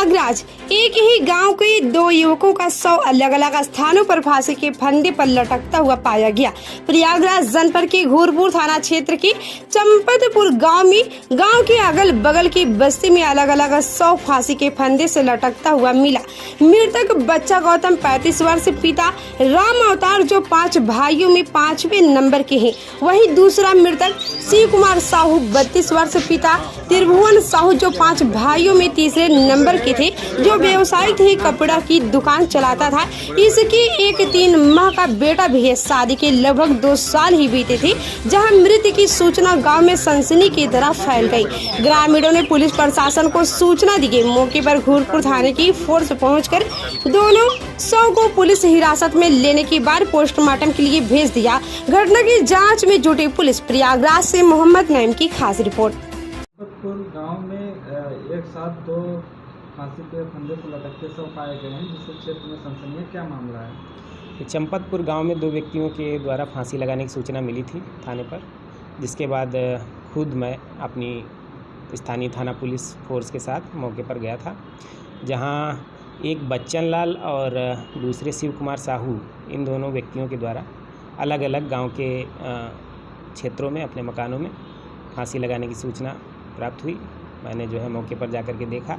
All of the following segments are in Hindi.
प्रयागराज एक ही गांव के दो युवकों का शव अलग अलग स्थानों पर फांसी के फंदे पर लटकता हुआ पाया गया। प्रयागराज जनपद के घोरपुर थाना क्षेत्र के चंपतपुर गांव में गांव के अगल बगल की बस्ती में अलग अलग शव फांसी के फंदे से लटकता हुआ मिला। मृतक बच्चा गौतम 35 वर्ष, पिता राम अवतार जो 5 भाइयों में 5वें नंबर के हैं। वहीं दूसरा मृतक शिव कुमार साहू 32 वर्ष, पिता त्रिभुवन साहू जो 5 भाइयों में तीसरे नंबर के थे, जो व्यवसायिक ही कपड़ा की दुकान चलाता था। इसके एक 3 माह का बेटा भी है। शादी के लगभग 2 साल ही बीते थे जहां मृत्यु की सूचना गांव में सनसनी की तरह फैल गई। ग्रामीणों ने पुलिस प्रशासन को सूचना दी। मौके पर घोरपुर थाने की फोर्स पहुंचकर दोनों शव को पुलिस हिरासत में लेने के बाद पोस्टमार्टम के लिए भेज दिया। घटना की जाँच में जुटी पुलिस। प्रयागराज से मोहम्मद नईम की खास रिपोर्ट। गांव में एक साथ 2 फांसी के फंदे पर लटकते शव पाए गए हैं, जिससे क्षेत्र में सनसनी है। क्या मामला है? चंपतपुर गांव में 2 व्यक्तियों के द्वारा फांसी लगाने की सूचना मिली थी थाने पर, जिसके बाद खुद मैं अपनी स्थानीय थाना पुलिस फोर्स के साथ मौके पर गया था, जहां एक बच्चन लाल और दूसरे शिव कुमार साहू, इन दोनों व्यक्तियों के द्वारा अलग अलग गांव के क्षेत्रों में अपने मकानों में फांसी लगाने की सूचना प्राप्त हुई। मैंने जो है मौके पर जाकर के देखा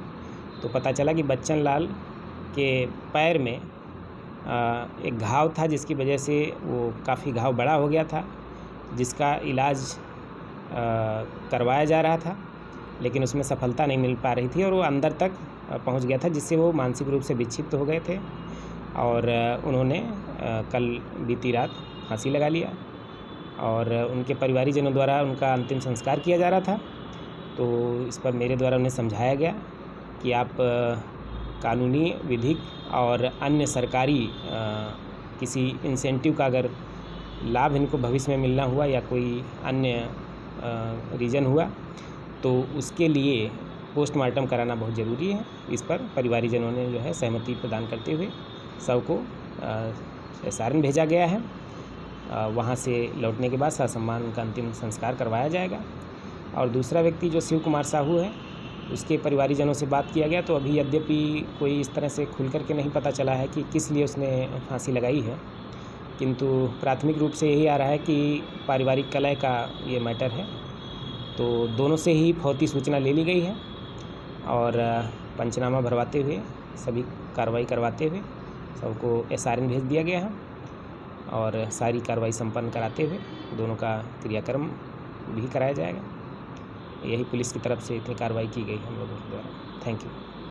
तो पता चला कि बच्चन लाल के पैर में एक घाव था, जिसकी वजह से वो काफ़ी घाव बड़ा हो गया था, जिसका इलाज करवाया जा रहा था, लेकिन उसमें सफलता नहीं मिल पा रही थी और वो अंदर तक पहुंच गया था, जिससे वो मानसिक रूप से विक्षिप्त हो गए थे और उन्होंने कल बीती रात फांसी लगा लिया और उनके परिवारीजनों द्वारा उनका अंतिम संस्कार किया जा रहा था। तो इस पर मेरे द्वारा उन्हें समझाया गया कि आप कानूनी, विधिक और अन्य सरकारी किसी इंसेंटिव का अगर लाभ इनको भविष्य में मिलना हुआ या कोई अन्य रीज़न हुआ तो उसके लिए पोस्टमार्टम कराना बहुत ज़रूरी है। इस पर परिवारीजनों ने जो है सहमति प्रदान करते हुए शव को सारण भेजा गया है। वहाँ से लौटने के बाद ससम्मान उनका अंतिम संस्कार करवाया जाएगा। और दूसरा व्यक्ति जो शिव कुमार साहू है, उसके परिवारीजनों से बात किया गया तो अभी यद्यपि कोई इस तरह से खुल करके नहीं पता चला है कि किस लिए उसने फांसी लगाई है, किंतु प्राथमिक रूप से यही आ रहा है कि पारिवारिक कलह का ये मैटर है। तो दोनों से ही फौती सूचना ले ली गई है और पंचनामा भरवाते हुए, सभी कार्रवाई करवाते हुए सबको SRN भेज दिया गया है और सारी कार्रवाई संपन्न कराते हुए दोनों का क्रियाक्रम भी कराया जाएगा। यही पुलिस की तरफ से इतनी कार्रवाई की गई हम लोगों के द्वारा। Thank you.